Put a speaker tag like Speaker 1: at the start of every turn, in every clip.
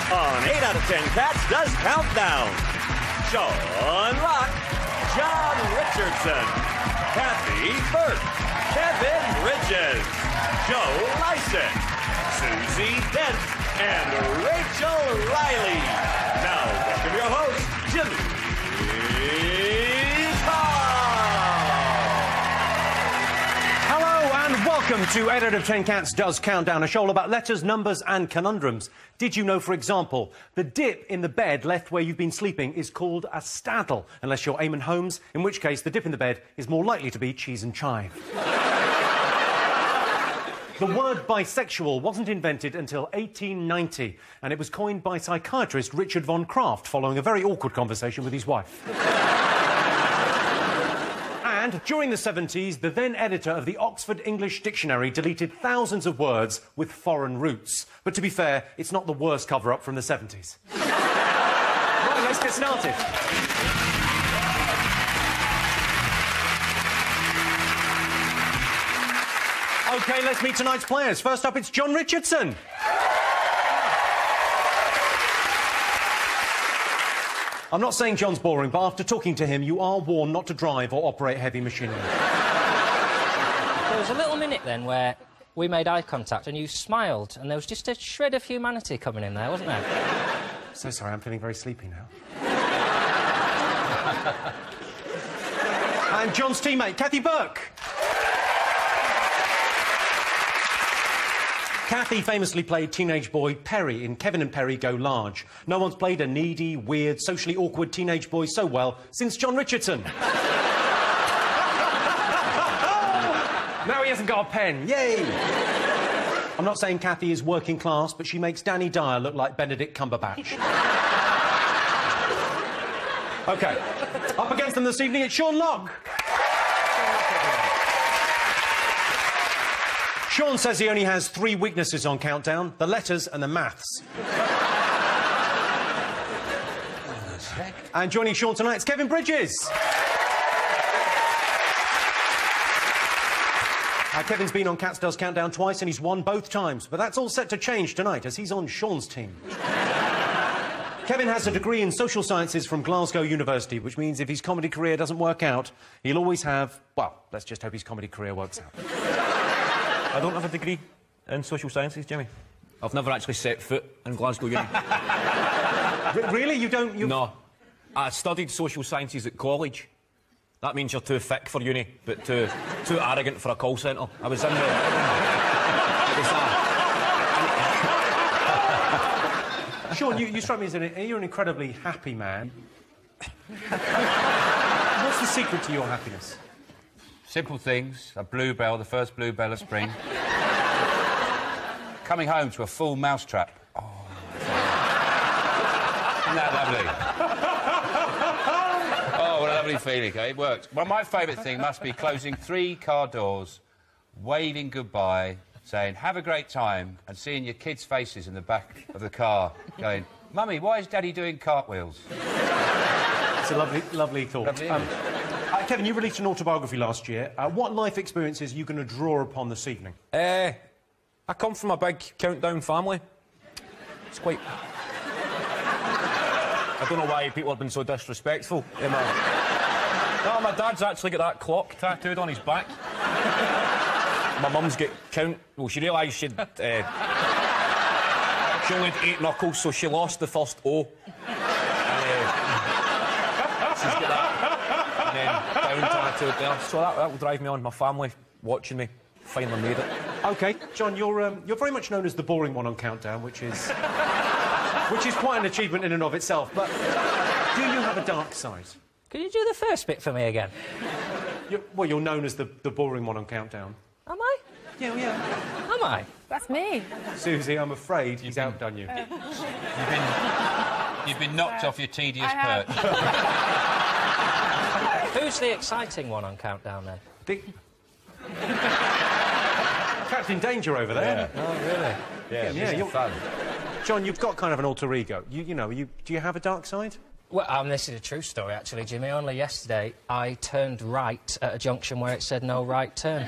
Speaker 1: On 8 out of 10 Cats Does Countdown. Sean Locke, John Richardson, Kathy Burke, Kevin Bridges, Joe Lyson, Susie Dent, and Rachel Riley. Now, welcome your host, Jimmy
Speaker 2: Welcome to 8 out of 10 Cats Does Countdown, a show all about letters, numbers and conundrums. Did you know, for example, the dip in the bed left where you've been sleeping is called a staddle, unless you're Eamon Holmes, in which case the dip in the bed is more likely to be cheese and chive. The word bisexual wasn't invented until 1890, and it was coined by psychiatrist Richard von Kraft following a very awkward conversation with his wife. And during the 70s, the then editor of the Oxford English Dictionary deleted thousands of words with foreign roots. But to be fair, it's not the worst cover-up from the 70s. Right, let's get started. OK, let's meet tonight's players. First up, it's John Richardson. I'm not saying John's boring, but after talking to him, you are warned not to drive or operate heavy machinery.
Speaker 3: There was a little minute then where we made eye contact and you smiled, and there was just a shred of humanity coming in there, wasn't there?
Speaker 2: So sorry, I'm feeling very sleepy now. And John's teammate, Kathy Burke. Kathy famously played teenage boy Perry in Kevin and Perry Go Large. No one's played a needy, weird, socially awkward teenage boy so well since John Richardson. Now he hasn't got a pen. Yay! I'm not saying Kathy is working class, but she makes Danny Dyer look like Benedict Cumberbatch. OK. Up against them this evening, it's Sean Locke. Sean says he only has 3 weaknesses on Countdown: the letters and the maths. And joining Sean tonight is Kevin Bridges. Kevin's been on Cats Does Countdown twice and he's won both times, but that's all set to change tonight as he's on Sean's team. Kevin has a degree in social sciences from Glasgow University, which means if his comedy career doesn't work out, he'll always have... well, let's just hope his comedy career works out.
Speaker 4: I don't have a degree in social sciences, Jimmy. I've never actually set foot in Glasgow Uni.
Speaker 2: Really? You don't...
Speaker 4: No. I studied social sciences at college. That means you're too thick for uni, but too arrogant for a call centre. I was in the...
Speaker 2: Sean, you strike me as you're an incredibly happy man. What's the secret to your happiness?
Speaker 5: Simple things. A bluebell, the first bluebell of spring. Coming home to a full mousetrap. Oh, isn't that lovely? Oh, what a lovely feeling, eh? It works. Well, my favourite thing must be closing 3 car doors, waving goodbye, saying, have a great time, and seeing your kids' faces in the back of the car, going, Mummy, why is Daddy doing cartwheels?
Speaker 2: It's a lovely thought.
Speaker 5: Lovely,
Speaker 2: Kevin, you released an autobiography last year. What life experiences are you going to draw upon this evening?
Speaker 4: I come from a big Countdown family. It's quite... I don't know why people have been so disrespectful. No, my dad's actually got that clock tattooed on his back. My mum's got Well, she realised she only had 8 knuckles, so she lost the first O. She's got that. And then down tattooed there. So that will drive me on. My family watching me finally made it.
Speaker 2: OK, John, you're very much known as the boring one on Countdown, which is quite an achievement in and of itself. But do you have a dark side?
Speaker 3: Could you do the first bit for me again?
Speaker 2: You're known as the boring one on Countdown.
Speaker 3: Am I?
Speaker 2: Yeah, yeah.
Speaker 3: Am I?
Speaker 6: That's me.
Speaker 2: Susie, I'm afraid he's outdone you.
Speaker 5: You've been knocked off your tedious perch.
Speaker 3: Who's the exciting one on Countdown, then?
Speaker 2: Captain Danger over there.
Speaker 5: Yeah.
Speaker 3: Oh, really?
Speaker 5: Yeah,
Speaker 2: you're
Speaker 5: fun.
Speaker 2: John, you've got kind of an alter ego. Do you have a dark side?
Speaker 3: Well, this is a true story, actually, Jimmy. Only yesterday, I turned right at a junction where it said no right turn.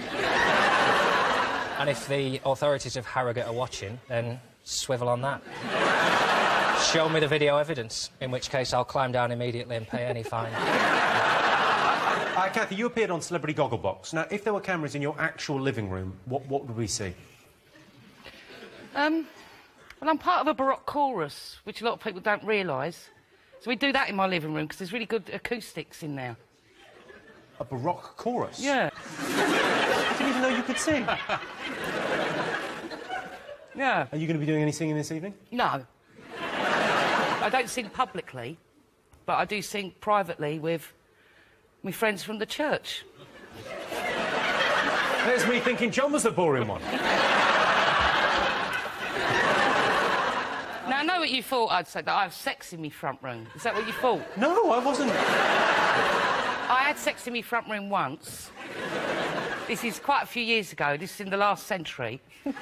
Speaker 3: And if the authorities of Harrogate are watching, then swivel on that. Show me the video evidence, in which case I'll climb down immediately and pay any fine.
Speaker 2: Kathy, you appeared on Celebrity Gogglebox. Now, if there were cameras in your actual living room, what would we see?
Speaker 6: Well, I'm part of a Baroque chorus, which a lot of people don't realise. So we do that in my living room, because there's really good acoustics in there.
Speaker 2: A Baroque chorus?
Speaker 6: Yeah.
Speaker 2: I didn't even know you could sing.
Speaker 6: Yeah.
Speaker 2: Are you going to be doing any singing this evening?
Speaker 6: No. I don't sing publicly, but I do sing privately with my friends from the church.
Speaker 2: There's me thinking John was the boring one.
Speaker 6: Now, I know what you thought I'd say, that I have sex in my front room. Is that what you thought?
Speaker 2: No, I wasn't.
Speaker 6: I had sex in my front room once. This is quite a few years ago. This is in the last century. And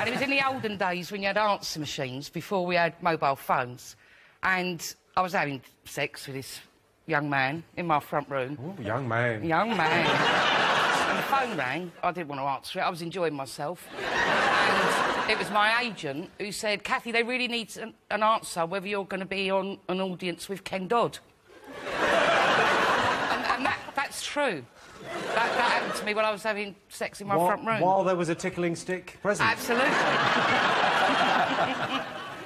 Speaker 6: it was in the olden days when you had answer machines, before we had mobile phones. And I was having sex with this young man in my front room.
Speaker 2: Oh, young man.
Speaker 6: Young man. And the phone rang. I didn't want to answer it. I was enjoying myself. And it was my agent who said, Kathy, they really need an answer whether you're going to be on an audience with Ken Dodd. and that's true. That happened to me when I was having sex in my front room.
Speaker 2: While there was a tickling stick present?
Speaker 6: Absolutely.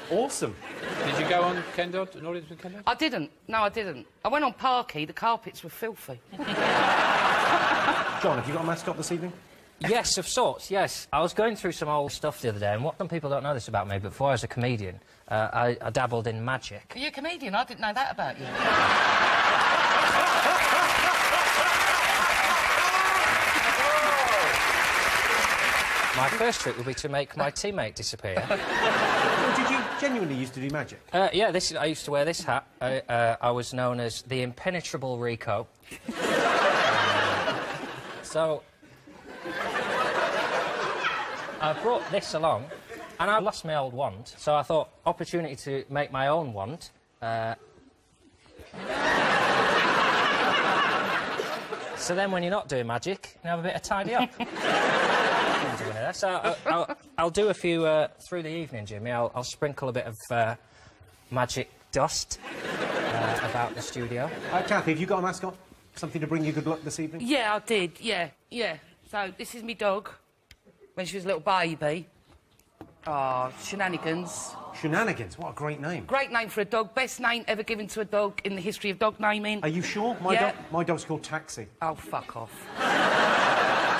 Speaker 2: Awesome.
Speaker 5: Did you go on Ken Dodd, an audience with Ken Dodd?
Speaker 6: I didn't. No, I didn't. I went on Parky. The carpets were filthy.
Speaker 2: John, have you got a mascot this evening?
Speaker 3: Yes, of sorts, yes. I was going through some old stuff the other day, and what some people don't know this about me, but before I was a comedian, I dabbled in magic.
Speaker 6: Are you a comedian? I didn't know that about you.
Speaker 3: My first trick would be to make my teammate disappear.
Speaker 2: Or did you genuinely used to do magic?
Speaker 3: Yeah, I used to wear this hat. I was known as the Impenetrable Rico. So I brought this along, and I lost my old wand, so I thought, opportunity to make my own wand. So then when you're not doing magic, you have a bit of tidy up. So I'll do a few through the evening, Jimmy. I'll sprinkle a bit of magic dust about the studio.
Speaker 2: Kathy, have you got a mascot? Something to bring you good luck this evening?
Speaker 6: Yeah, I did. Yeah. So this is me dog when she was a little baby. Oh, Shenanigans.
Speaker 2: Shenanigans, what a great name.
Speaker 6: Great name for a dog. Best name ever given to a dog in the history of dog naming.
Speaker 2: Are you sure?
Speaker 6: Yeah.
Speaker 2: My dog's called Taxi.
Speaker 6: Oh, fuck off.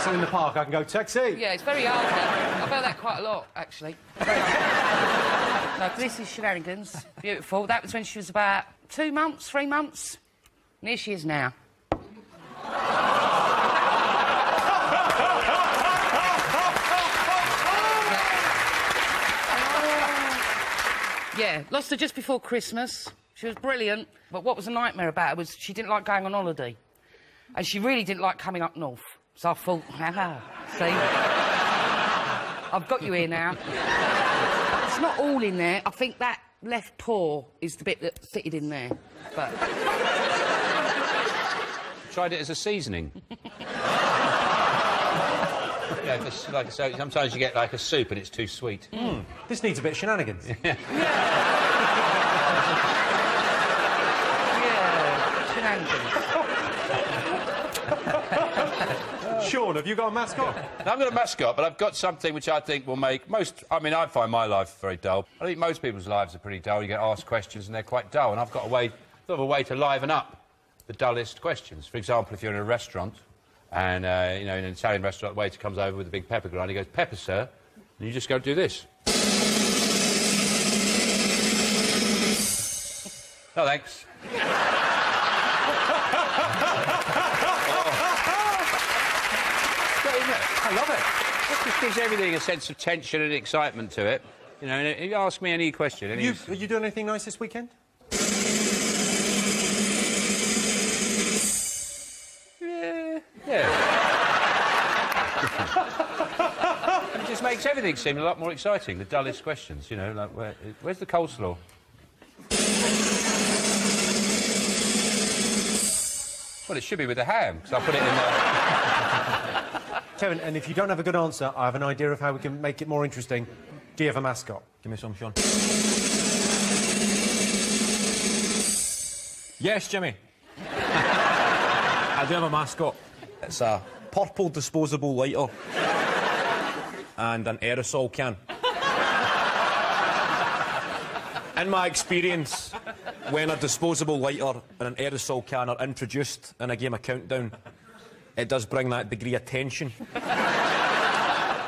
Speaker 2: So in the park I can go, Taxi!
Speaker 6: Yeah, it's very hard. I've heard that quite a lot, actually. No, this is Shenanigans. Beautiful. That was when she was about 2 months, 3 months. And here she is now. Yeah, lost her just before Christmas. She was brilliant, but what was a nightmare about her was she didn't like going on holiday. And she really didn't like coming up north. So I thought, see? I've got you here now. It's not all in there. I think that left paw is the bit that fitted in there. But...
Speaker 5: Tried it as a seasoning. Yeah, just like so. Sometimes you get like a soup and it's too sweet.
Speaker 2: This needs a bit of shenanigans.
Speaker 6: Yeah, Shenanigans.
Speaker 2: Sean, have you got a mascot?
Speaker 5: Now, I've got a mascot, but I've got something which I think will make most... I mean, I find my life very dull. I think most people's lives are pretty dull. You get asked questions and they're quite dull, and I've got a way to liven up the dullest questions. For example, if you're in a restaurant and, you know, in an Italian restaurant, the waiter comes over with a big pepper grinder, he goes, "Pepper, sir?" And you just go do this. No, thanks.
Speaker 2: I love it.
Speaker 5: It just gives everything a sense of tension and excitement to it. You know, and if you ask me any question...
Speaker 2: Are you doing anything nice this weekend?
Speaker 5: Yeah. It just makes everything seem a lot more exciting, the dullest questions, you know, like, where's the coleslaw? Well, it should be with the ham, because I put it in there.
Speaker 2: Kevin, and if you don't have a good answer, I have an idea of how we can make it more interesting. Do you have a mascot?
Speaker 4: Give me some, Sean. Yes, Jimmy. I do have a mascot. It's a purple disposable lighter and an aerosol can. In my experience, when a disposable lighter and an aerosol can are introduced in a game of Countdown, it does bring that degree of tension.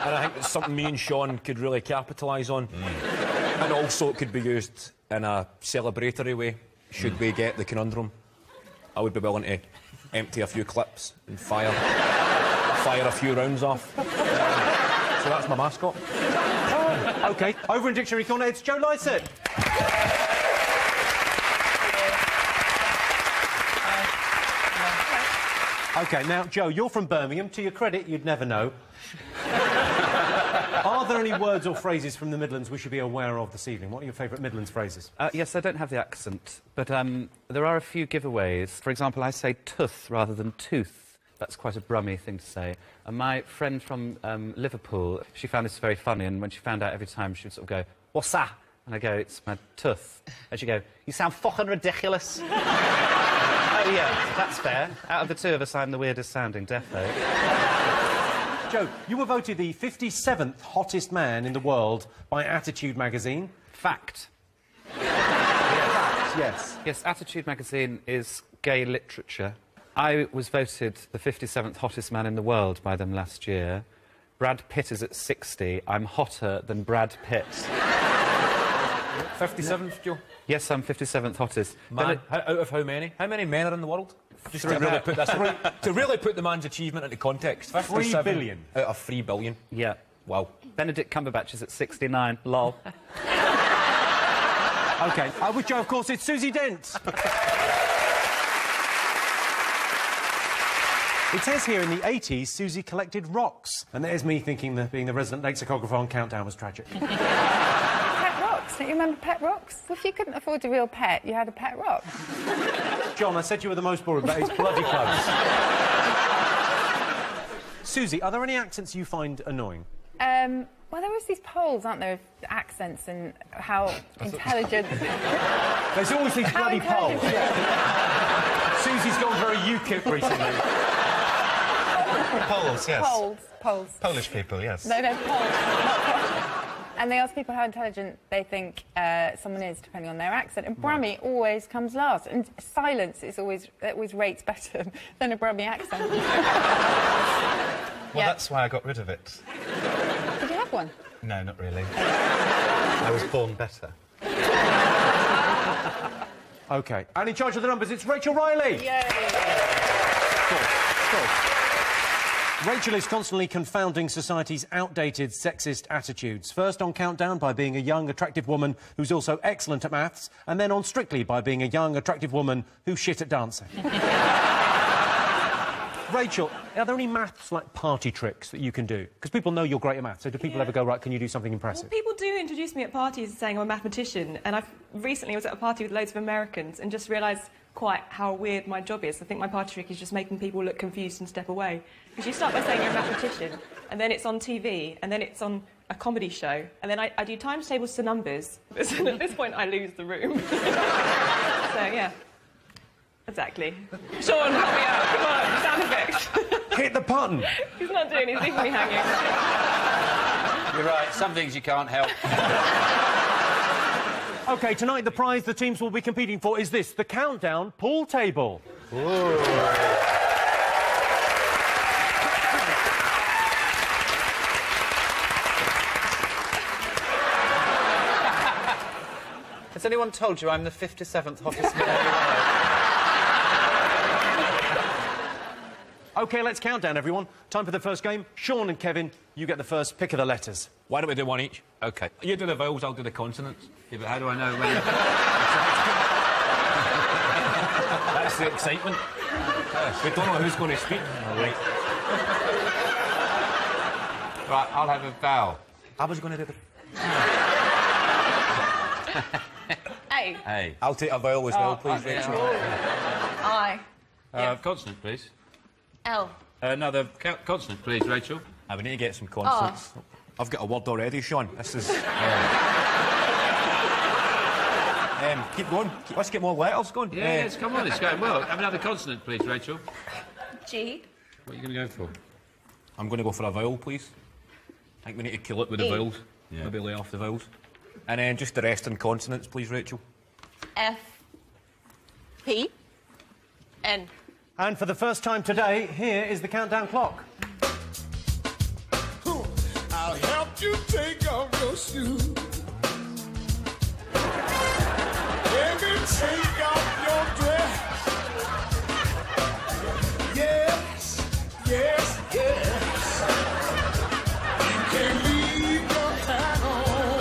Speaker 4: And I think it's something me and Sean could really capitalise on. And also it could be used in a celebratory way, should we get the conundrum. I would be willing to empty a few clips and fire a few rounds off. So that's my mascot.
Speaker 2: OK, over in Dictionary Corner, it's Joe Lycett. OK, now, Joe, you're from Birmingham. To your credit, you'd never know. Are there any words or phrases from the Midlands we should be aware of this evening? What are your favourite Midlands phrases?
Speaker 7: Yes, I don't have the accent, but there are a few giveaways. For example, I say tooth rather than tooth. That's quite a Brummy thing to say. And my friend from Liverpool, she found this very funny, and when she found out every time, she would sort of go, "What's that?" And I go, "It's my tooth." And she'd go, "You sound fucking ridiculous." Oh, yeah, that's fair. Out of the two of us, I'm the weirdest sounding, defo.
Speaker 2: Joe, you were voted the 57th hottest man in the world by Attitude magazine.
Speaker 7: Fact.
Speaker 2: Yes.
Speaker 7: Yes, Attitude magazine is gay literature. I was voted the 57th hottest man in the world by them last year. Brad Pitt is at 60. I'm hotter than Brad Pitt.
Speaker 4: 57th, Joe?
Speaker 7: Yes, I'm 57th hottest.
Speaker 4: Man, out of how many? How many men are in the world? Just to really put this, to really put the man's achievement into context.
Speaker 2: 3 billion.
Speaker 4: Out of 3 billion.
Speaker 7: Yeah.
Speaker 4: Wow.
Speaker 7: Benedict Cumberbatch is at 69. Lol.
Speaker 2: OK, with Joe, of course, it's Susie Dent. It says here in the 80s, Susie collected rocks. And there's me thinking that being the resident lexicographer on Countdown was tragic.
Speaker 8: Pet rocks. Don't you remember pet rocks? If you couldn't afford a real pet, you had a pet rock.
Speaker 2: John, I said you were the most boring, but it's bloody close. Susie, are there any accents you find annoying?
Speaker 8: Well, there was these polls, aren't there, of accents and how intelligent...
Speaker 2: There's always these bloody polls. Susie's gone very UKIP recently.
Speaker 9: Poles, yes.
Speaker 8: Polls.
Speaker 9: Polish people, yes.
Speaker 8: No, polls. Not polls. And they ask people how intelligent they think someone is, depending on their accent. And Brummy always comes last. And silence is always rates better than a Brummy accent.
Speaker 9: Well, that's why I got rid of it.
Speaker 8: Did you have one?
Speaker 9: No, not really. I was born better.
Speaker 2: OK. And in charge of the numbers, it's Rachel Riley.
Speaker 8: Yay!
Speaker 2: Of course. Rachel is constantly confounding society's outdated sexist attitudes. First on Countdown by being a young, attractive woman who's also excellent at maths, and then on Strictly by being a young, attractive woman who's shit at dancing. Rachel, are there any maths, like, party tricks that you can do? Because people know you're great at maths, so do people ever go, right, can you do something impressive?
Speaker 10: Well, people do introduce me at parties saying I'm a mathematician, and I recently was at a party with loads of Americans and just realised quite how weird my job is. I think my party trick is just making people look confused and step away. Because you start by saying you're a mathematician, and then it's on TV, and then it's on a comedy show, and then I do times tables to numbers. And at this point, I lose the room. So, yeah. Exactly. Sean, help me out. Come on, sound effects.
Speaker 2: Hit the button.
Speaker 10: He's not doing it, he's leaving me hanging.
Speaker 5: You're right, some things you can't help.
Speaker 2: OK, tonight the prize the teams will be competing for is this, the Countdown pool table.
Speaker 7: Has anyone told you I'm the 57th hottest man in the world?
Speaker 2: OK, let's count down, everyone. Time for the first game. Sean and Kevin, you get the first pick of the letters.
Speaker 4: Why don't we do one each?
Speaker 5: OK.
Speaker 4: You do the vowels, I'll do the consonants.
Speaker 5: Yeah, but how do I know when...
Speaker 4: That's the excitement. Yes. We don't know who's going to speak. Right.
Speaker 5: Right, I'll have a vowel.
Speaker 4: I was going to do the...
Speaker 8: A.
Speaker 5: Hey.
Speaker 4: I'll take a vowel as well, please, Rachel.
Speaker 8: I.
Speaker 5: Consonant, please.
Speaker 8: L.
Speaker 5: Another consonant, please, Rachel.
Speaker 4: We need to get some consonants. I've got a word already, Sean. This is... keep going. Let's get more letters going.
Speaker 5: Yes, come on, it's going well. Have another consonant, please, Rachel.
Speaker 10: G.
Speaker 5: What are you going to go for?
Speaker 4: I'm going to go for a vowel, please. I think we need to kill it with the
Speaker 10: E.
Speaker 4: vowels. Yeah. Maybe lay off the vowels. And then just the rest in consonants, please, Rachel.
Speaker 10: F. P. N.
Speaker 2: And for the first time today, here is the countdown clock.
Speaker 11: I'll help you take off your shoes. Let me take off your dress. Yes, yes, yes. You can leave your hat on.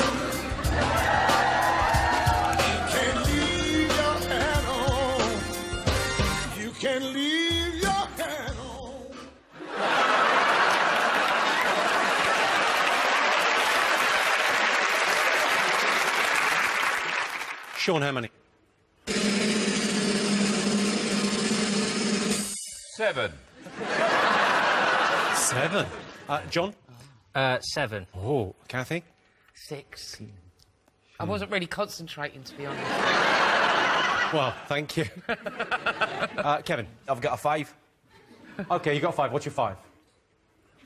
Speaker 11: You can leave your hat on. You can leave your hat on.
Speaker 2: Sean, how many?
Speaker 5: 7.
Speaker 2: 7. John?
Speaker 3: 7.
Speaker 2: Oh, Kathy?
Speaker 6: 6. I wasn't really concentrating, to be honest.
Speaker 2: Well, thank you. Kevin?
Speaker 4: I've got a 5.
Speaker 2: OK, you got 5. What's your 5?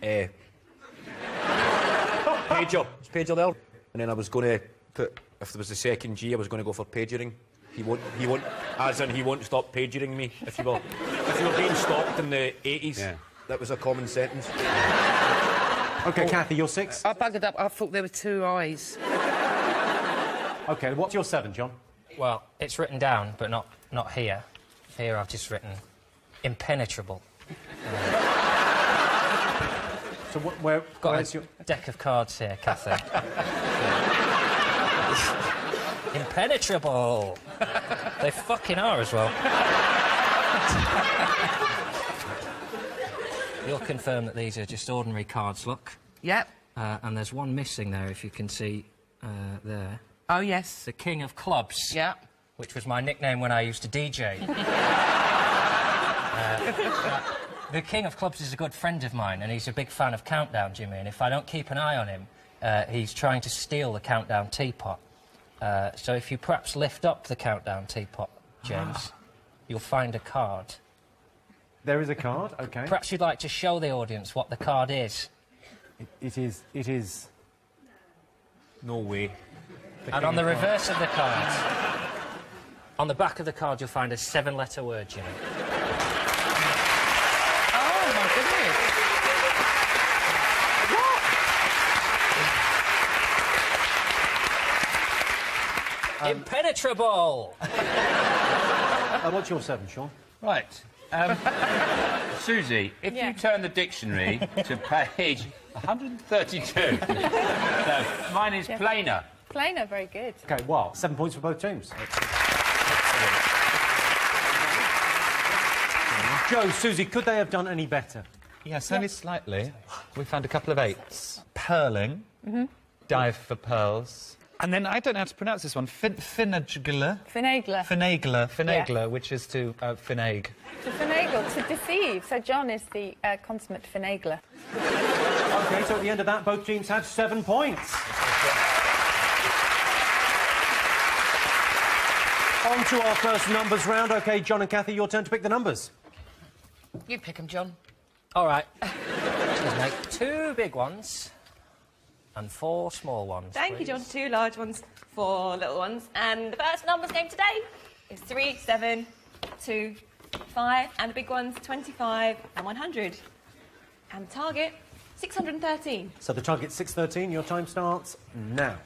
Speaker 4: Pager. It's pager there. And then I was going to put, if there was the second G, I was going to go for pagering. He won't, as in he won't stop pagering me. If you were being stalked in the 80s, that was a common sentence.
Speaker 2: OK, Kathy, you're 6.
Speaker 6: I buggered up. I thought there were 2 eyes.
Speaker 2: OK, what's your 7, John?
Speaker 3: Well, it's written down, but not here. Here I've just written impenetrable.
Speaker 2: So where's your...
Speaker 3: deck of cards here, Kathy. Impenetrable! They fucking are as well. You'll confirm that these are just ordinary cards, look.
Speaker 6: Yep.
Speaker 3: And there's one missing there, if you can see there.
Speaker 6: Oh, yes.
Speaker 3: The King of Clubs.
Speaker 6: Yeah.
Speaker 3: Which was my nickname when I used to DJ. The King of Clubs is a good friend of mine, and he's a big fan of Countdown, Jimmy, and if I don't keep an eye on him, he's trying to steal the Countdown teapot. So if you perhaps lift up the Countdown teapot, James, you'll find a card.
Speaker 2: There is a card, OK.
Speaker 3: Perhaps you'd like to show the audience what the card is.
Speaker 2: It is...
Speaker 4: No way.
Speaker 3: And on the reverse of the card, on the back of the card, you'll find a 7-letter word, Jimmy.
Speaker 6: Oh, my goodness.
Speaker 3: Impenetrable!
Speaker 2: What's your 7, Sean?
Speaker 5: Right. Susie, if you turn the dictionary to page 132. No, mine is plainer.
Speaker 8: Plainer, very good.
Speaker 2: OK, well, 7 points for both teams. Joe, Susie, could they have done any better?
Speaker 7: Yes, only slightly. We found a couple of 8s. Purling. Dive for pearls. And then, I don't know how to pronounce this one, finagler.
Speaker 8: Finagler.
Speaker 7: Finagler, which is to finag.
Speaker 8: To finagle, to deceive. So John is the consummate finagler.
Speaker 2: OK, so at the end of that, both teams had 7 points. On to our first numbers round. OK, John and Kathy, your turn to pick the numbers.
Speaker 6: You pick 'em, John.
Speaker 3: All right. Please make 2 big ones and 4 small ones.
Speaker 10: Thank you, John. 2 large ones, 4 little ones. And the first numbers game today is 3, 7, 2, 5, and the big ones 25 and 100. And the target 613.
Speaker 2: So the target's 6:13. Your time starts now.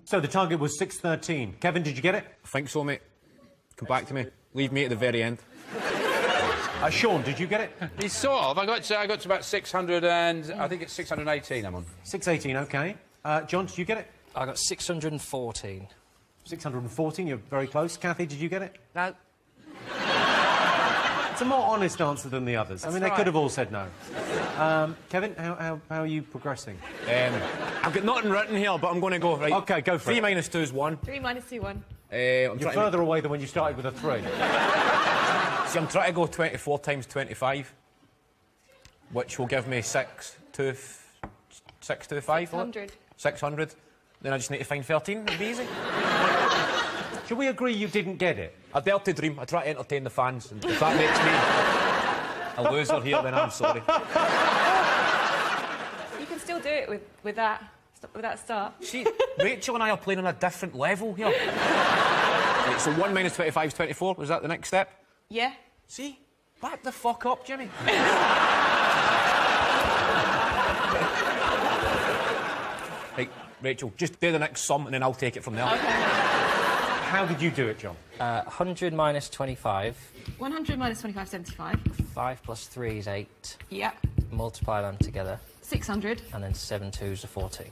Speaker 2: So the target was 6:13. Kevin, did you get it?
Speaker 4: I think so, mate. Come back to me. Leave me at the very end.
Speaker 2: Sean, did you get it?
Speaker 5: It's sort of. I got to about 600 and I think it's 618 I'm on.
Speaker 2: 6:18, OK. John, did you get it?
Speaker 3: I got 614.
Speaker 2: 614, you're very close. Kathy, did you get it?
Speaker 6: No.
Speaker 2: It's a more honest answer than the others. I mean, they could have all said no. Kevin, how are you progressing?
Speaker 4: I've got nothing written here, but I'm going to go, right?
Speaker 2: OK, go for
Speaker 4: 3
Speaker 2: it.
Speaker 4: minus 2 is 1.
Speaker 10: 3 minus 2, 1.
Speaker 2: You're further away than when you started with a 3.
Speaker 4: See, I'm trying to go 24 times 25, which will give me 625.
Speaker 10: 600.
Speaker 4: 600. Then I just need to find 13. It'll be easy.
Speaker 2: Shall we agree you didn't get it?
Speaker 4: I dare to dream. I try to entertain the fans, and if that makes me a loser here, then I'm sorry.
Speaker 10: You can still do it with that start.
Speaker 4: See, Rachel and I are playing on a different level here. Right, so 1 minus 25 is 24. Was that the next step?
Speaker 10: Yeah.
Speaker 4: See? Back the fuck up, Jimmy. Right, Rachel, just do the next sum and then I'll take it from there.
Speaker 10: OK.
Speaker 2: How did you do it, John?
Speaker 3: 100 minus 25.
Speaker 10: 100 minus 25, 75.
Speaker 3: 5 plus 3 is 8.
Speaker 10: Yep.
Speaker 3: Multiply them together.
Speaker 10: 600.
Speaker 3: And then 7 2s are 14.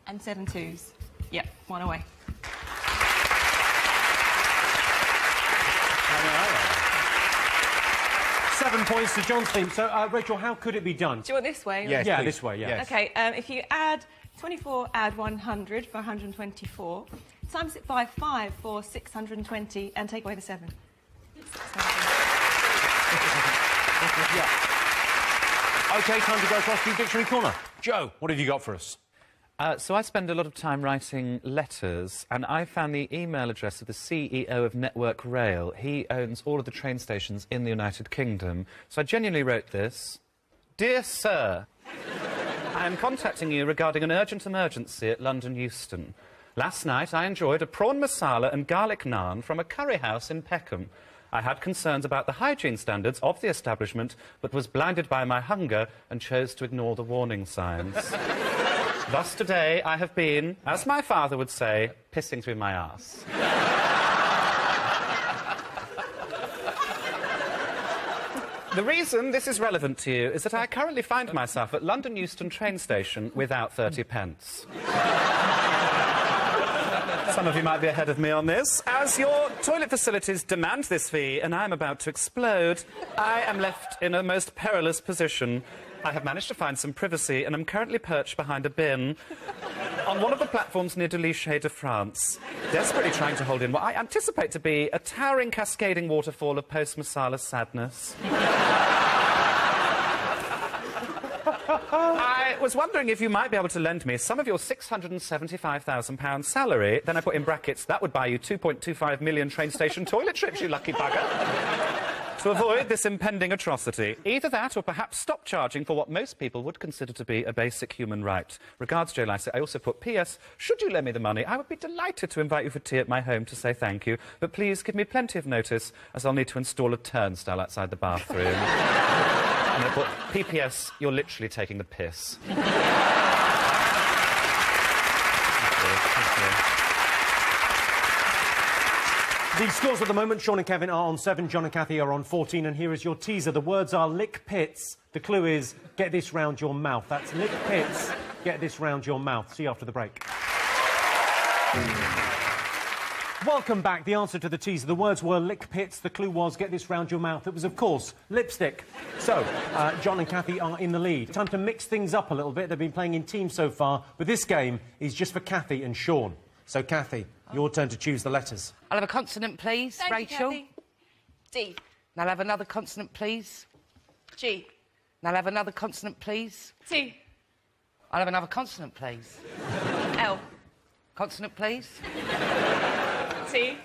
Speaker 10: And 7 2s. Yep, 1 away.
Speaker 2: 7 points to John's team. So, Rachel, how could it be done?
Speaker 10: Do you want this way?
Speaker 4: Yes,
Speaker 2: yeah,
Speaker 4: please.
Speaker 2: this way, yeah.
Speaker 4: Yes.
Speaker 10: OK, if you add 24, add 100 for 124, times it by 5 for 620, and take away the 7.
Speaker 2: OK, time to go across to Dictionary Corner. Joe, what have you got for us?
Speaker 7: So I spend a lot of time writing letters, and I found the email address of the CEO of Network Rail. He owns all of the train stations in the United Kingdom. So I genuinely wrote this. Dear Sir, I am contacting you regarding an urgent emergency at London Euston. Last night I enjoyed a prawn masala and garlic naan from a curry house in Peckham. I had concerns about the hygiene standards of the establishment, but was blinded by my hunger and chose to ignore the warning signs. Thus today I have been, as my father would say, pissing through my arse. The reason this is relevant to you is that I currently find myself at London Euston train station without 30 pence. Some of you might be ahead of me on this. As your toilet facilities demand this fee and I am about to explode, I am left in a most perilous position. I have managed to find some privacy and am currently perched behind a bin on one of the platforms near Delichet de France, desperately trying to hold in what I anticipate to be a towering, cascading waterfall of post-masala sadness. I was wondering if you might be able to lend me some of your £675,000 salary. Then I put in brackets, that would buy you 2.25 million train station toilet trips, you lucky bugger. To avoid this impending atrocity. Either that or perhaps stop charging for what most people would consider to be a basic human right. Regards, Joe Lycett. I also put, P.S. Should you lend me the money, I would be delighted to invite you for tea at my home to say thank you. But please give me plenty of notice, as I'll need to install a turnstile outside the bathroom. And I put, P.P.S. You're literally taking the piss. Thank you. Thank you.
Speaker 2: The scores at the moment, Sean and Kevin are on 7, John and Kathy are on 14, and here is your teaser. The words are lick pits. The clue is, get this round your mouth. That's lick pits, get this round your mouth. See you after the break. Welcome back. The answer to the teaser. The words were lick pits. The clue was, get this round your mouth. It was, of course, lipstick. So, John and Kathy are in the lead. Time to mix things up a little bit. They've been playing in teams so far, but this game is just for Kathy and Sean. So, Kathy, your turn to choose the letters.
Speaker 6: I'll have a consonant, please,
Speaker 10: Thank
Speaker 6: Rachel.
Speaker 10: you, Kathy. D.
Speaker 6: And I'll have another consonant, please.
Speaker 10: G.
Speaker 6: And I'll have another consonant, please.
Speaker 10: T.
Speaker 6: I'll have another consonant, please.
Speaker 10: L.
Speaker 6: Consonant, please.
Speaker 10: T.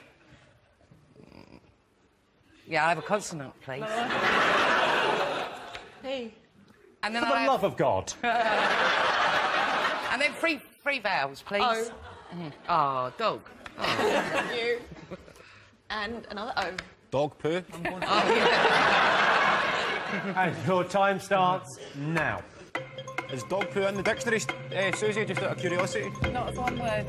Speaker 6: Yeah, I'll have a consonant, please.
Speaker 10: P.
Speaker 6: And then
Speaker 2: For the
Speaker 6: I'll
Speaker 2: love of God.
Speaker 6: And then three vowels, please.
Speaker 10: O.
Speaker 6: Oh, dog. Oh.
Speaker 10: U. And another O.
Speaker 4: Dog poo.
Speaker 2: And your time starts now.
Speaker 4: Is dog poo in the dictionary, Susie, just out of curiosity?
Speaker 8: Not as one word.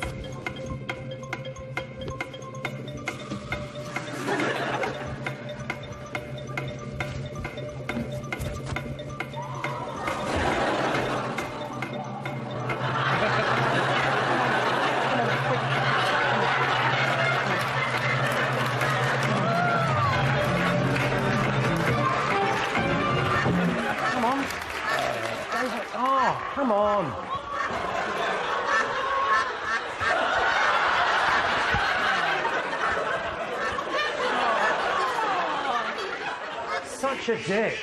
Speaker 2: such a dick.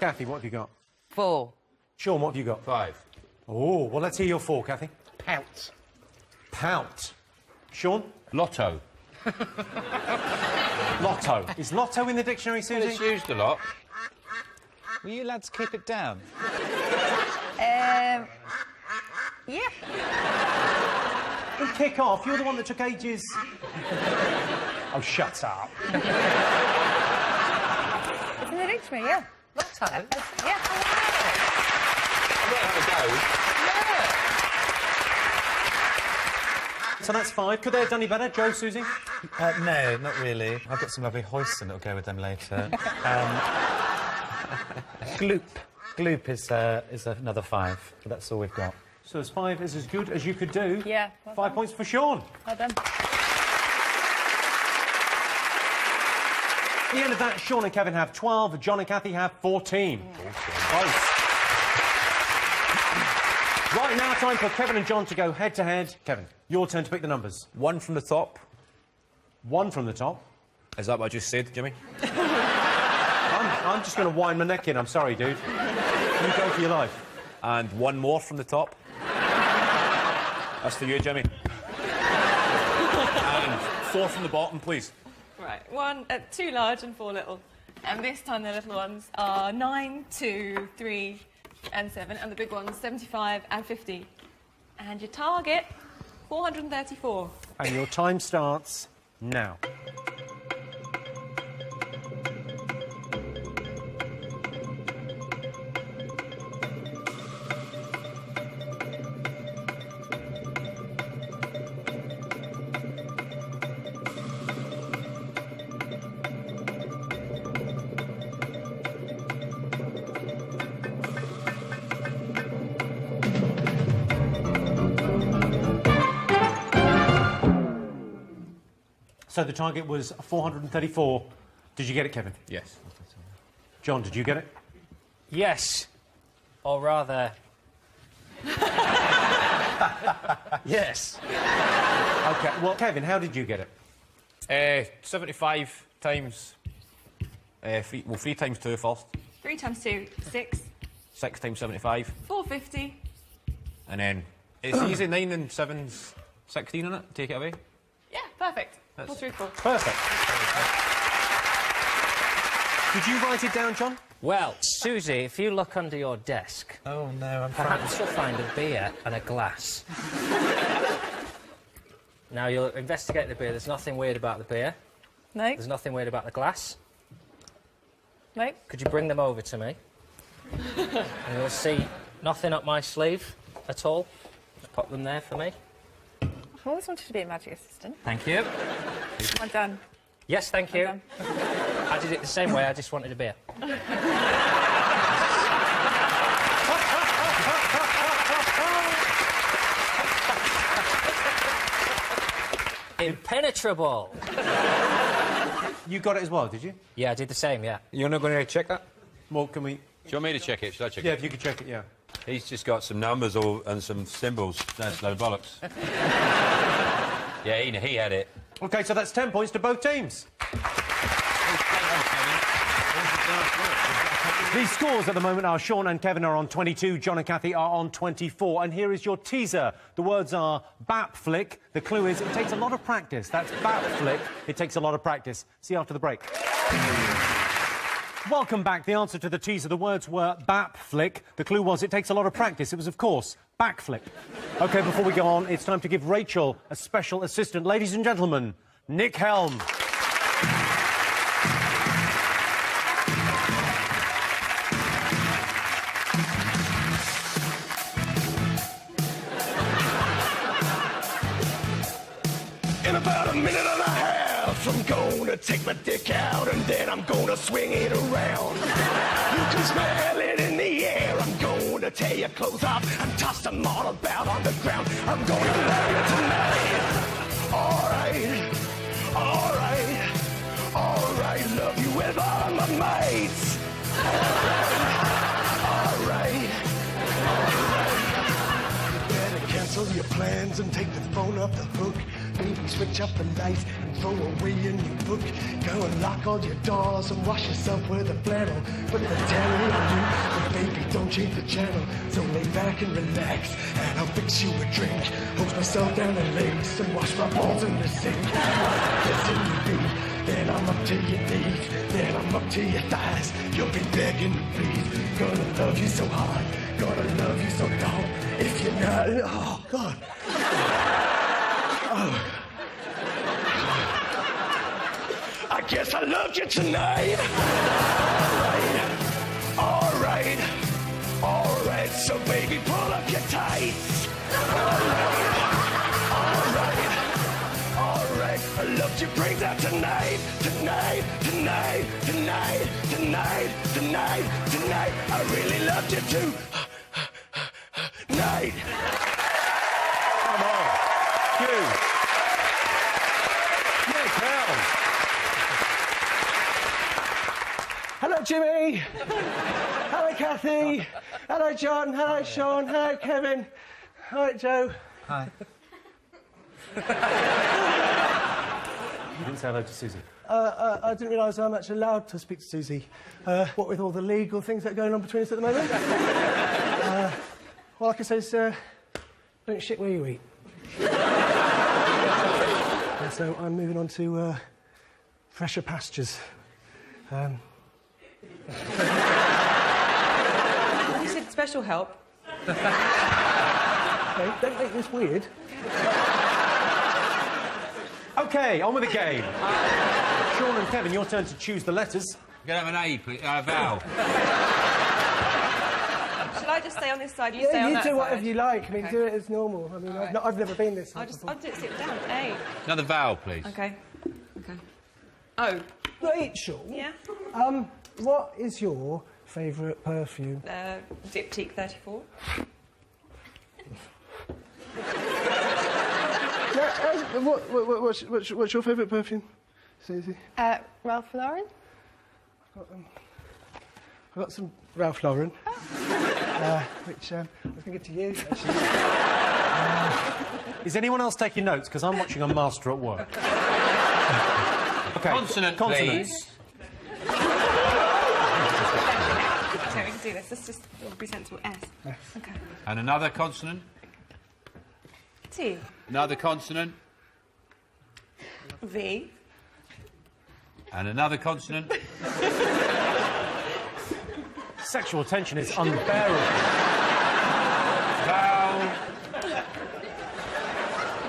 Speaker 2: Kathy, what have you got?
Speaker 6: 4.
Speaker 2: Sean, what have you got?
Speaker 5: 5.
Speaker 2: Oh, well, let's hear your 4, Kathy.
Speaker 6: Pout.
Speaker 2: Pout. Sean?
Speaker 5: Lotto.
Speaker 2: Lotto. Is lotto in the dictionary, Susie?
Speaker 5: It's used a lot.
Speaker 9: Will you lads keep it down?
Speaker 8: Yeah.
Speaker 2: Well, kick off. You're the one that took ages. Oh, shut up.
Speaker 8: It's in the dictionary, yeah.
Speaker 6: Lotto?
Speaker 8: Yeah.
Speaker 5: I'm not having a go.
Speaker 2: So that's 5. Could they have done any better? Joe, Susie?
Speaker 9: No, not really. I've got some lovely hoisin that'll go with them later. Gloop. Gloop is another 5, but that's all we've got.
Speaker 2: So as 5 is as good as you could do.
Speaker 8: Yeah. Well
Speaker 2: 5 points for Sean.
Speaker 8: Well done.
Speaker 2: At the end of that, Sean and Kevin have 12, John and Kathy have 14. Close. Right now, time for Kevin and John to go head-to-head. Kevin, your turn to pick the numbers.
Speaker 4: 1 from the top.
Speaker 2: 1 from the top.
Speaker 4: Is that what I just said, Jimmy?
Speaker 2: I'm just going to wind my neck in. I'm sorry, dude. You go for your life.
Speaker 4: And 1 more from the top. That's for you, Jimmy. And 4 from the bottom, please.
Speaker 10: Right, 2 large and 4 little. And this time the little ones are 9, 2, 3 and 7, and the big ones 75 and 50. And your target, 434.
Speaker 2: And your time starts now. So the target was 434. Did you get it, Kevin?
Speaker 4: Yes.
Speaker 2: John, did you get it?
Speaker 3: Yes. Or rather...
Speaker 2: Yes. OK, well, Kevin, how did you get it?
Speaker 4: 75 times... 3 times 2 first.
Speaker 10: 3 times 2, 6.
Speaker 4: 6 times 75.
Speaker 10: 450.
Speaker 4: And then... It's easy, 9 and 7's 16 on it. Take it away.
Speaker 10: Yeah, perfect. 434.
Speaker 2: Perfect. Did you write it down, John?
Speaker 3: Well, Susie, if you look under your desk...
Speaker 9: Oh, no, I'm
Speaker 3: perhaps you'll find a beer and a glass. Now, you'll investigate the beer. There's nothing weird about the beer.
Speaker 8: No.
Speaker 3: There's nothing weird about the glass.
Speaker 8: No.
Speaker 3: Could you bring them over to me? And you'll see nothing up my sleeve at all. Just pop them there for me.
Speaker 8: I've always wanted to be a magic assistant.
Speaker 3: Thank you.
Speaker 8: Well done.
Speaker 3: Yes, thank you.
Speaker 8: Well
Speaker 3: I did it the same way, I just wanted a beer. Impenetrable.
Speaker 2: You got it as well, did you?
Speaker 3: Yeah, I did the same, yeah.
Speaker 4: You're not going to check that?
Speaker 2: Well, can we...
Speaker 5: Do you want me to check it? Should I check
Speaker 2: Yeah,
Speaker 5: it?
Speaker 2: if you could check it, yeah.
Speaker 5: He's just got some numbers and some symbols. That's no bollocks. Yeah, he had it.
Speaker 2: OK, so that's 10 points to both teams. The scores at the moment are Sean and Kevin are on 22, John and Kathy are on 24. And here is your teaser. The words are bap flick. The clue is it takes a lot of practice. That's bap flick. It takes a lot of practice. See you after the break. Welcome back. The answer to the teaser, the words were bap flick. The clue was it takes a lot of practice. It was, of course, backflip. OK, before we go on, it's time to give Rachel a special assistant. Ladies and gentlemen, Nick Helm.
Speaker 11: In about a minute and a half, I'm gonna take my dick out and then I'm gonna swing it around. You can smell it in the air. I'm gonna tear your clothes off and toss them all about on the ground. I'm gonna love you tonight. Alright, alright, alright, love you with all my mates. Alright, alright. You better cancel your plans and take the phone off the hook. Maybe switch switch up the lights and throw away your new book. Go and lock all your doors and wash yourself with a flannel. Put the telly on you, but baby, don't change the channel. So lay back and relax, and I'll fix you a drink. Hose myself down and lace and wash my balls in the sink. Kissing you be, then I'm up to your knees, then I'm up to your thighs. You'll be begging to please. Gonna love you so hard, gonna love you so long. If you're not, oh God. Oh. I guess I loved you tonight. Alright, alright. So baby, pull up your tights. Alright. I loved your brains out tonight. I really loved you too. Night.
Speaker 4: Come on. You. Nick Helm.
Speaker 11: Hello, Jimmy. Hello, Kathy. Hello, John. Hello, Sean. Hello, Kevin. All right, Joe.
Speaker 9: Hi.
Speaker 2: You didn't say hello to Susie.
Speaker 11: I didn't realise I'm actually allowed to speak to Susie. What with all the legal things that are going on between us at the moment. All I can say is, don't shit where you eat. And so I'm moving on to fresher pastures.
Speaker 10: You said special help.
Speaker 11: Okay, don't make this weird.
Speaker 2: OK, on with the game. Sean and Kevin, your turn to choose the letters.
Speaker 5: You can have an A, please. Vowel.
Speaker 10: Shall I just stay on this side, you stay on that side?
Speaker 11: You do whatever you like. I mean,
Speaker 10: Okay.
Speaker 11: do it as normal. I mean,
Speaker 10: Right.
Speaker 11: I've never been this.
Speaker 10: I'll do it, sit down. A.
Speaker 5: Another vowel, please.
Speaker 10: Okay. O.
Speaker 11: Rachel.
Speaker 10: Yeah?
Speaker 11: What is your favourite perfume?
Speaker 10: Diptyque 34.
Speaker 11: What's your favourite perfume, Susie?
Speaker 8: Ralph Lauren?
Speaker 11: I've got some Ralph Lauren, which I was going to give to you, actually.
Speaker 2: Is anyone else taking notes? Because I'm watching a master at work. OK.
Speaker 5: Consonant, please.
Speaker 10: Okay, we can do this. Let's just be sensible. S. Okay.
Speaker 5: And another consonant.
Speaker 10: T.
Speaker 5: Another consonant.
Speaker 10: V.
Speaker 5: And another consonant.
Speaker 2: Sexual tension is unbearable.
Speaker 5: Vowel.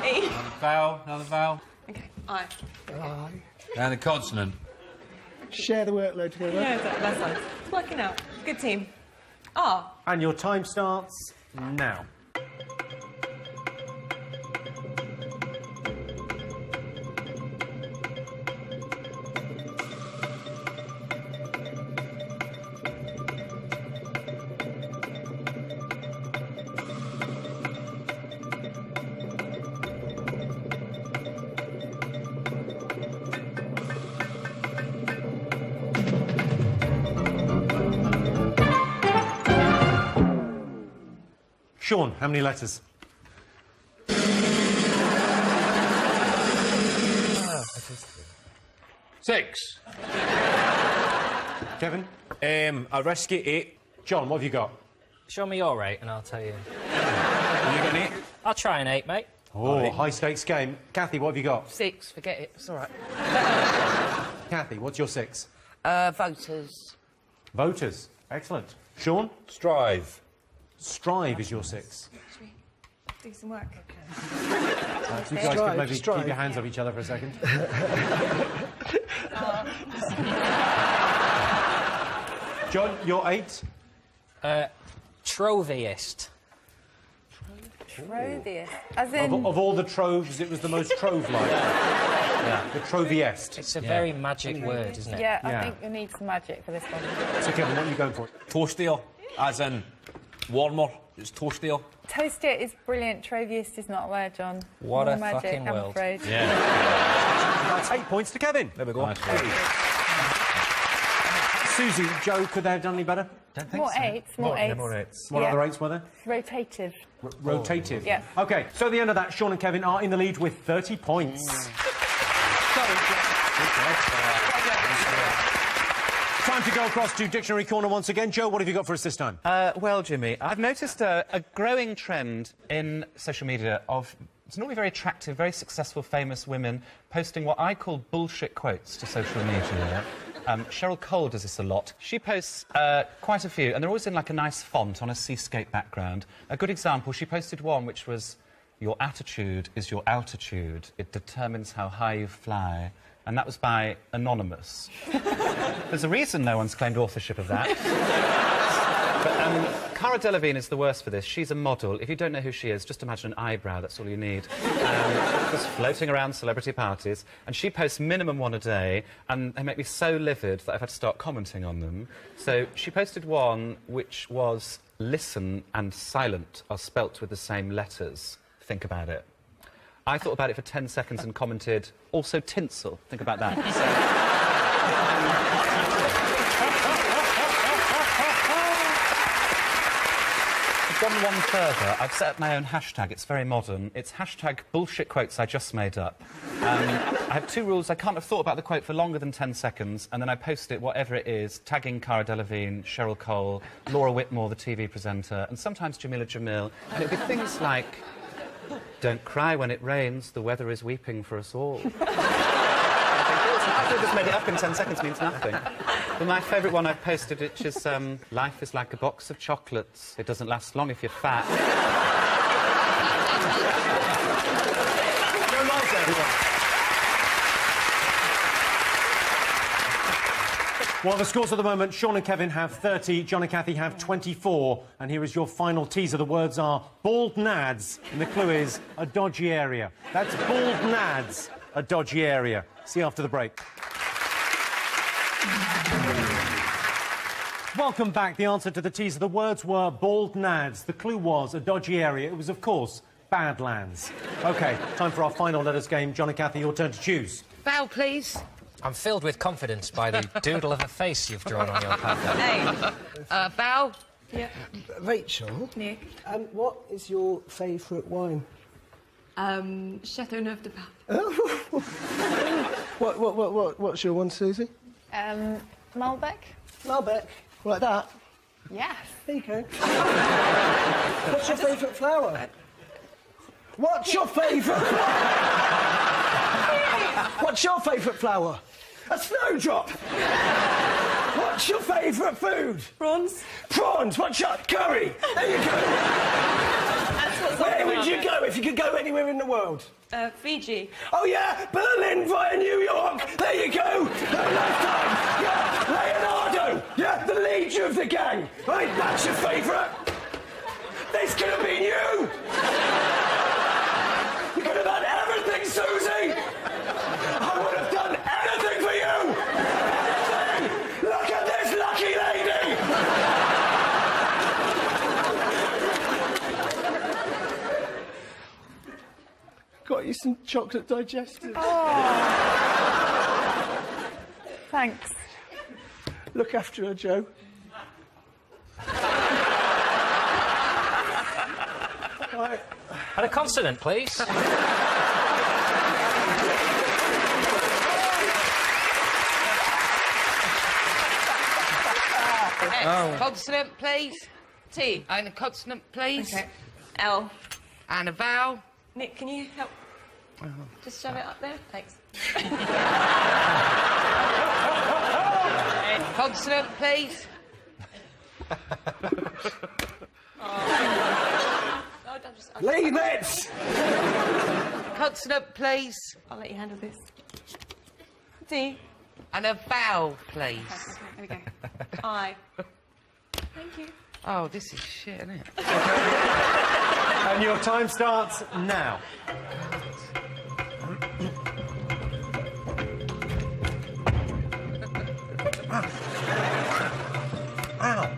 Speaker 10: E.
Speaker 5: Another vowel.
Speaker 10: Okay. I.
Speaker 5: And a consonant.
Speaker 11: Share the workload together.
Speaker 10: Yeah, that's nice. It's working out. Good team. R.
Speaker 2: And your time starts now. Sean, how many letters?
Speaker 5: 6.
Speaker 2: Kevin?
Speaker 4: A risky 8.
Speaker 2: John, what have you got?
Speaker 3: Show me your 8 and I'll tell you.
Speaker 4: Have you got an 8?
Speaker 3: I'll try an 8, mate.
Speaker 2: Oh, high-stakes game. Kathy, what have you got?
Speaker 6: 6, forget it. It's all right.
Speaker 2: Kathy, what's your 6?
Speaker 6: Voters.
Speaker 2: Voters. Excellent. Sean?
Speaker 5: Strive.
Speaker 2: Strive is your 6.
Speaker 10: Should we do some work?
Speaker 2: You guys could maybe keep your hands off each other for a second. John, your 8?
Speaker 3: Troviest.
Speaker 8: Troviest. As in...
Speaker 2: Of all the troves, it was the most trove-like. Yeah, the troviest.
Speaker 3: It's a very magic word, isn't it?
Speaker 8: Yeah, I think you need some magic for this one.
Speaker 2: So, Kevin, what are you going for?
Speaker 4: Toastier, as in warmer. It's toastier.
Speaker 8: Toastier is brilliant. Troviest is not a word, John.
Speaker 3: What
Speaker 8: More
Speaker 3: a
Speaker 8: magic,
Speaker 3: fucking
Speaker 8: I'm
Speaker 3: world.
Speaker 8: afraid.
Speaker 4: Yeah.
Speaker 2: That's 8 points to Kevin.
Speaker 4: There we go.
Speaker 5: Nice
Speaker 2: Susie, Joe, could they have done any better?
Speaker 9: Don't think
Speaker 8: More
Speaker 9: so.
Speaker 8: eights, more eights.
Speaker 9: More eights.
Speaker 2: What
Speaker 8: Yeah.
Speaker 2: other eights were there?
Speaker 8: Rotative.
Speaker 2: Rotative.
Speaker 8: Yeah.
Speaker 2: OK, so at the end of that, Sean and Kevin are in the lead with 30 points. Time to go across to Dictionary Corner once again. Joe, what have you got for us this time?
Speaker 7: Well, Jimmy, I've noticed a growing trend in social media of it's normally very attractive, very successful, famous women posting what I call bullshit quotes to social media. Cheryl Cole does this a lot. She posts quite a few, and they're always in, like, a nice font on a seascape background. A good example, she posted one which was, "Your attitude is your altitude. It determines how high you fly." And that was by Anonymous. There's a reason no one's claimed authorship of that. But Cara Delevingne is the worst for this. She's a model. If you don't know who she is, just imagine an eyebrow. That's all you need. Just floating around celebrity parties. And she posts minimum one a day, and they make me so livid that I've had to start commenting on them. So she posted one which was "listen" and "silent" are spelt with the same letters. Think about it. I thought about it for 10 seconds and commented, "Also tinsel." Think about that. I've gone one further. I've set up my own hashtag. It's very modern. It's hashtag bullshit quotes I just made up. I have two rules. I can't have thought about the quote for longer than 10 seconds, and then I post it, whatever it is, tagging Cara Delevingne, Cheryl Cole, Laura Whitmore, the TV presenter, and sometimes Jamila Jamil. And it'll be things like, "Don't cry when it rains, the weather is weeping for us all." I just made it up in 10 seconds means nothing. But my favourite one I've posted, which is, "Life is like a box of chocolates. It doesn't last long if you're fat."
Speaker 2: Go live, everyone. Well, the scores at the moment, Sean and Kevin have 30, John and Kathy have 24. And here is your final teaser. The words are bald nads, and the clue is a dodgy area. That's bald nads, a dodgy area. See you after the break. Welcome back. The answer to the teaser. The words were bald nads. The clue was a dodgy area. It was, of course, Badlands. OK, time for our final letters game. John and Kathy, your turn to choose.
Speaker 6: Val, please.
Speaker 3: I'm filled with confidence by the doodle of a face you've drawn on your paper.
Speaker 6: Hey. Val?
Speaker 10: Yeah.
Speaker 12: Rachel?
Speaker 10: Nick?
Speaker 12: What is your favourite wine?
Speaker 10: Chateauneuf de Pape.
Speaker 12: What's your one, Susie?
Speaker 8: Malbec?
Speaker 12: Malbec. Like that?
Speaker 8: Yes.
Speaker 12: There you go. What's your favourite flower? What's your favourite flower? What's your favourite flower? A snowdrop. What's your favourite food?
Speaker 10: Prawns.
Speaker 12: Prawns. What's your curry? There you go. Where would you go if you could go anywhere in the world?
Speaker 10: Fiji.
Speaker 12: Oh, yeah, Berlin via New York. There you go. Have a nice time. Yeah, Leonardo. Yeah, the leader of the gang. Right, that's your favourite. This could have been you. You could have done everything, Susie. I would have done anything for you. Anything. Look at this lucky lady. Got you some chocolate digestives.
Speaker 8: Oh. Thanks.
Speaker 12: Look after her, Joe. Right.
Speaker 3: And a consonant, please.
Speaker 6: Consonant, please. T. And a consonant, please.
Speaker 10: Okay. L.
Speaker 6: And a vowel.
Speaker 10: Nick, can you help? Just shove it up there. Thanks.
Speaker 6: Consonant, please.
Speaker 12: Leave it!
Speaker 6: Consonant, please.
Speaker 10: I'll let you handle this. D.
Speaker 6: And a vowel, please.
Speaker 10: Okay, there we go. I. Thank you.
Speaker 6: Oh, this is shit, isn't it?
Speaker 2: And your time starts now. Ow.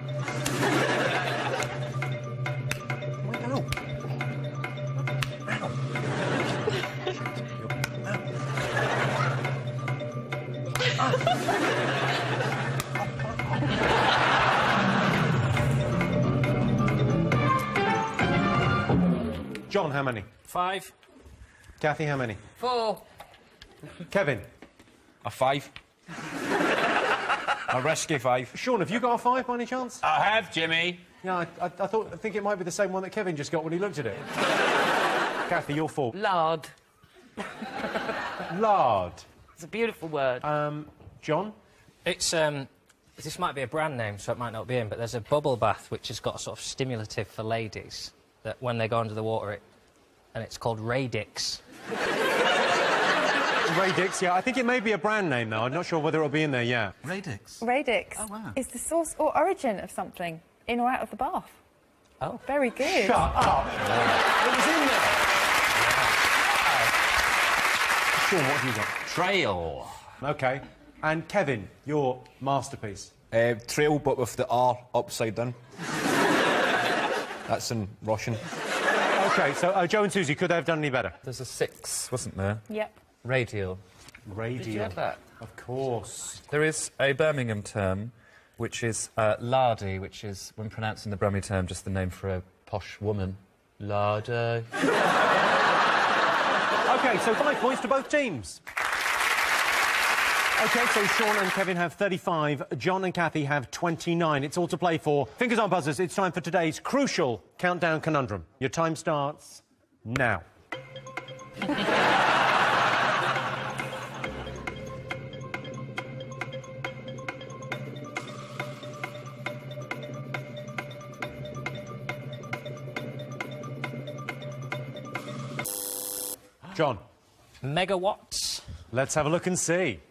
Speaker 2: Sean, how many?
Speaker 3: 5.
Speaker 2: Kathy, how many?
Speaker 6: 4.
Speaker 2: Kevin?
Speaker 4: A 5. A risky 5.
Speaker 2: Sean, have you got a 5 by any chance?
Speaker 5: I have, Jimmy.
Speaker 2: Yeah, I think it might be the same one that Kevin just got when he looked at it. Kathy, you're 4.
Speaker 6: Lard.
Speaker 2: Lard.
Speaker 6: It's a beautiful word.
Speaker 2: John?
Speaker 3: It's, this might be a brand name, so it might not be in, but there's a bubble bath which has got a sort of stimulative for ladies that when they go under the water, and it's called Radix.
Speaker 2: Radix, yeah. I think it may be a brand name, though. I'm not sure whether it'll be in there, yeah.
Speaker 9: Radix.
Speaker 8: Radix is the source or origin of something in or out of the bath.
Speaker 3: Oh.
Speaker 8: Very good.
Speaker 2: Shut up! It was in there! Sean, what have you got?
Speaker 5: Trail.
Speaker 2: OK. And Kevin, your masterpiece.
Speaker 4: Trail, but with the R upside down. That's in Russian.
Speaker 2: OK, so Joe and Susie, could they have done any better?
Speaker 7: There's a 6, wasn't there?
Speaker 8: Yep.
Speaker 7: Radial.
Speaker 2: Radial.
Speaker 6: Did you have that?
Speaker 2: Of course.
Speaker 7: There is a Birmingham term, which is lardy, which is, when pronouncing the Brummie term, just the name for a posh woman. Lardy.
Speaker 2: OK, so 5 points to both teams. OK, so Sean and Kevin have 35, John and Kathy have 29. It's all to play for. Fingers on buzzers, it's time for today's crucial countdown conundrum. Your time starts now. John.
Speaker 3: Megawatts.
Speaker 2: Let's have a look and see.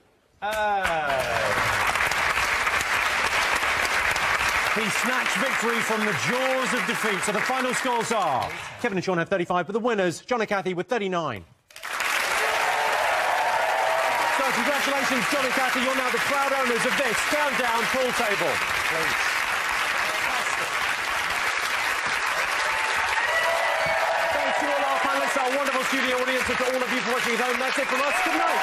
Speaker 2: He snatched victory from the jaws of defeat. So the final scores are Kevin and Sean have 35, but the winners, John and Kathy, with 39. So congratulations, John and Kathy. You're now the proud owners of this countdown pool table. Thanks to all our panellists, our wonderful studio audience, and to all of you for watching at home. That's it from us. Good night.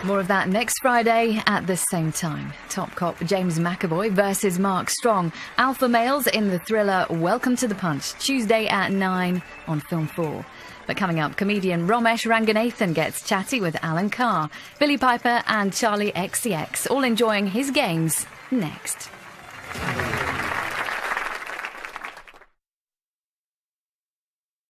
Speaker 13: More of that next Friday at the same time. Top cop James McAvoy versus Mark Strong. Alpha males in the thriller Welcome to the Punch, Tuesday at 9 on Film 4. But coming up, comedian Romesh Ranganathan gets chatty with Alan Carr, Billy Piper and Charlie XCX, all enjoying his games next.